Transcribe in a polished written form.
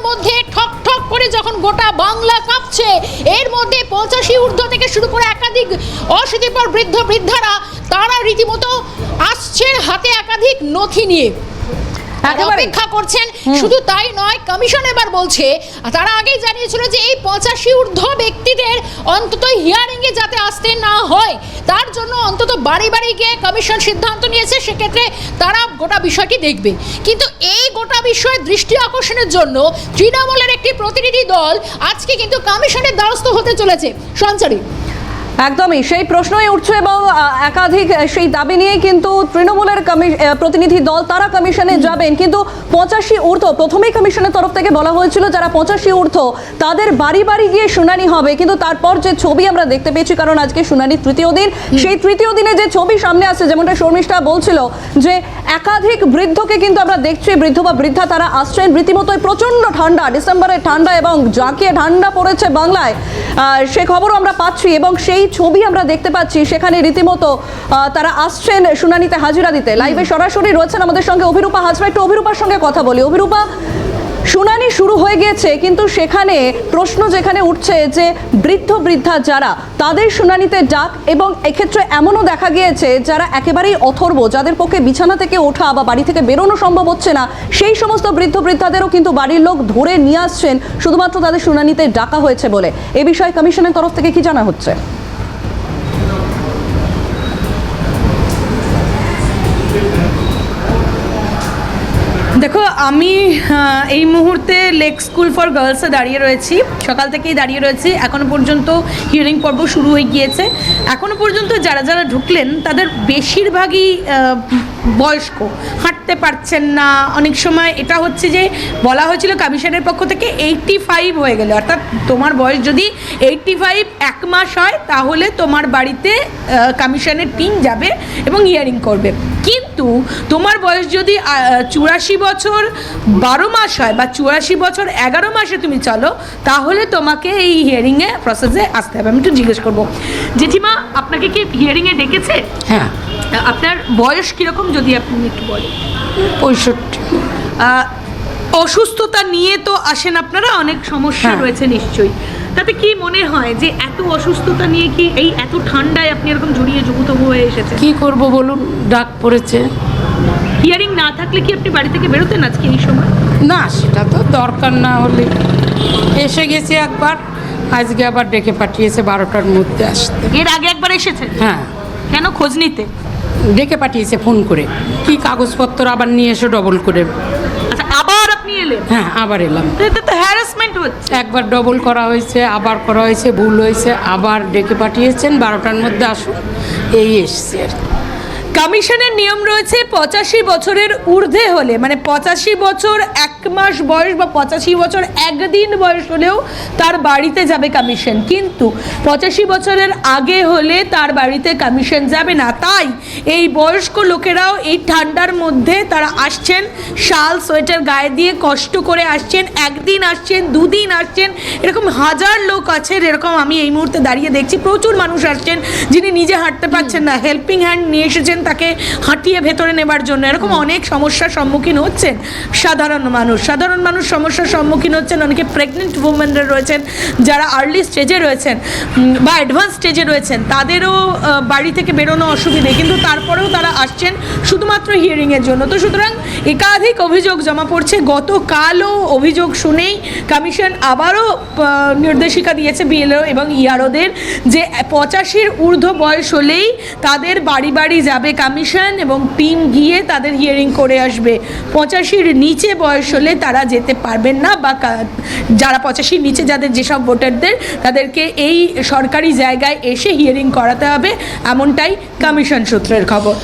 মধ্যে ঠক ঠক করে যখন গোটা বাংলা কাঁপছে, এর মধ্যে 85 ঊর্ধ্ব থেকে শুরু করে একাধিক অশীতিপর বৃদ্ধ বৃদ্ধারা তারা রীতিমতো আসছেন হাতে একাধিক নথি নিয়ে, অপেক্ষা করছেন। শুধু তাই নয়, কমিশন এবার বলছে, তারা আগেই জানিয়েছিল যে এই 85 ঊর্ধ্ব ব্যক্তিদের অন্তত হিয়ারিং এ যাতে আসতে না হয়, তার জন্য অন্তত বাড়ি বাড়ি গিয়ে কমিশন সিদ্ধান্ত নিয়েছে, সেক্ষেত্রে তারা গোটা বিষয়টি দেখবে। কিন্তু এই গোটা বিষয়ে দৃষ্টি আকর্ষণের জন্য তৃণমূলের একটি প্রতিনিধি দল আজকে কিন্তু কমিশনের দ্বারস্থ হতে চলেছে। সঞ্চারী, একদমই সেই প্রশ্নই উঠছে এবং একাধিক সেই দাবি নিয়ে কিন্তু তৃণমূলের প্রতিনিধি দল তারা কমিশনে যাবেন। কিন্তু 85 ঊর্ধ্ব প্রথমেই কমিশনের তরফ থেকে বলা হয়েছিল যারা 85 ঊর্ধ্ব তাদের বাড়ি বাড়ি গিয়ে শুনানি হবে, কিন্তু তারপর যে ছবি আমরা দেখতে পেয়েছি, কারণ আজকে শুনানির তৃতীয় দিন, সেই তৃতীয় দিনে যে ছবি সামনে আসছে, যেমনটা শর্মিষ্ঠা বলছিল যে একাধিক বৃদ্ধকে কিন্তু আমরা দেখছি, বৃদ্ধ বা বৃদ্ধা তারা আসছেন রীতিমতোই প্রচন্ড ঠান্ডা, ডিসেম্বরের ঠান্ডা এবং জাঁকিয়ে ঠান্ডা পড়েছে বাংলায়, সে খবরও আমরা পাচ্ছি এবং সেই ছবি আমরা দেখতে পাচ্ছি। সেখানে রীতিমতো তারা আসছেন শুনানিতে হাজিরা দিতে। লাইভে সরাসরি রয়েছেন আমাদের সঙ্গে অভিরূপা হাজরা, একটু অভিরূপার সঙ্গে কথা বলি। অভিরূপা, শুনানি শুরু হয়ে গিয়েছে, কিন্তু সেখানে প্রশ্ন যেখানে উঠছে যে বৃদ্ধ বৃদ্ধা যারা, তাদের শুনানিতে ডাক, এবং এক্ষেত্রে এমনও দেখা গিয়েছে যারা একেবারেই অথর্ব, যাদের পক্ষে বিছানা থেকে ওঠা বা বাড়ি থেকে বেরোনো সম্ভব হচ্ছে না, সেই সমস্ত বৃদ্ধ বৃদ্ধাদেরও কিন্তু বাড়ির লোক ধরে নিয়ে আসছেন শুধুমাত্র তাদের শুনানিতে ডাকা হয়েছে বলে। এ বিষয়ে কমিশনের তরফ থেকে কি জানা হচ্ছে? দেখো, আমি এই মুহূর্তে লেক স্কুল ফর গার্লসে দাঁড়িয়ে রয়েছি, সকাল থেকেই দাঁড়িয়ে রয়েছি। এখনও পর্যন্ত হিয়ারিং পর্ব শুরু হয়ে গিয়েছে। এখনও পর্যন্ত যারা যারা ঢুকলেন তাদের বেশিরভাগই বয়স্ক, হাঁটতে পারছেন না। অনেক সময় এটা হচ্ছে যে বলা হয়েছিল কমিশনের পক্ষ থেকে 85 হয়ে গেলে, অর্থাৎ তোমার বয়স যদি 85 এক মাস হয় তাহলে তোমার বাড়িতে কমিশনের টিম যাবে এবং হিয়ারিং করবে। কিন্তু তোমার বয়স যদি 84 বছর 12 মাস হয় বা 84 বছর 11 মাসে তুমি চলো, তাহলে তোমাকে এই হিয়ারিংয়ে প্রসেসে আসতে হবে। আমি একটু জিজ্ঞেস করবো, জেঠিমা আপনাকে কি হিয়ারিংয়ে ডেকেছে? হ্যাঁ। আপনার বয়স কীরকম যদি আপনি একটু বলেন? 65। অসুস্থতা নিয়ে তো আসেন আপনারা, অনেক সমস্যা রয়েছে নিশ্চয়ই। তাতে কি মনে হয় যে এত অসুস্থতা নিয়ে কি এই এত ঠান্ডায় আপনি এরকম জড়িয়ে জবুতবু হয়ে এসেছেন? কি করব বলুন, ডাক পড়েছে। হিয়ারিং না থাকলে কি আপনি বাড়ি থেকে বেরোতেন আজকে এই সময়? না, সেটা তো দরকার না হলে। এসে গেছে একবার, আজকে আবার ডেকে পাঠিয়েছে 12টার মধ্যে আসতে। এর আগে একবার এসেছেন? হ্যাঁ। কেন খোঁজ নিতে? ডেকে পাঠিয়েছে ফোন করে, কি কাগজপত্র আবার নিয়ে এসে ডবল করে। আচ্ছা, আবার আপনি এলেন? হ্যাঁ, আবার এলাম। এটা তো হ্যারাসমেন্ট হচ্ছে। একবার ডবল করা হয়েছে, আবার করা হয়েছে, ভুল হয়েছে, আবার ডেকে পাঠিয়েছেন 12টার মধ্যে আসুন, এই এসছে আর কি। কমিশনের নিয়ম রয়েছে 85 বছরের ঊর্ধ্বে হলে, মানে 85 বছর 1 মাস বয়স বা 85 বছর 1 দিন বয়স হলেও তার বাড়িতে যাবে কমিশন, কিন্তু 85 বছরের আগে হলে তার বাড়িতে কমিশন যাবে না। তাই এই বয়স্ক লোকেরাও এই ঠান্ডার মধ্যে তারা আসছেন, শাল সোয়েটার গায়ে দিয়ে কষ্ট করে আসছেন, একদিন আসছেন, দুদিন আসছেন, এরকম হাজার লোক আছে। এরকম আমি এই মুহূর্তে দাঁড়িয়ে দেখছি প্রচুর মানুষ আসছেন যিনি নিজে হাঁটতে পারছেন না, হেল্পিং হ্যান্ড নিয়ে এসেছেন তাকে হাঁটিয়ে ভেতরে নেবার জন্য। এরকম অনেক সমস্যার সম্মুখীন হচ্ছেন সাধারণ মানুষ সমস্যার সম্মুখীন হচ্ছেন। অনেকে প্রেগনেন্ট উমেনরা রয়েছেন, যারা আর্লি স্টেজে রয়েছেন বা অ্যাডভান্স স্টেজে রয়েছেন, তাদেরও বাড়ি থেকে বেরোনো অসুবিধে, কিন্তু তারপরেও তারা আসছেন শুধুমাত্র হিয়ারিংয়ের জন্য। তো সুতরাং একাধিক অভিযোগ জমা পড়ছে। গতকালও অভিযোগ শুনেই কমিশন আবারও নির্দেশিকা দিয়েছে বিএলও এবং ইআরওদের যে 85 ঊর্ধ্ব বয়স হলেই তাদের বাড়ি বাড়ি যাবে কমিশন এবং টিম গিয়ে তাদের হিয়ারিং করে আসবে। 85-র নিচে বয়স হলে তারা যেতে পারবেন না, বা যারা 85-র নিচে যাদের যেসব ভোটারদের, তাদেরকে এই সরকারি জায়গায় এসে হিয়ারিং করাতে হবে, এমনটাই কমিশন সূত্রের খবর।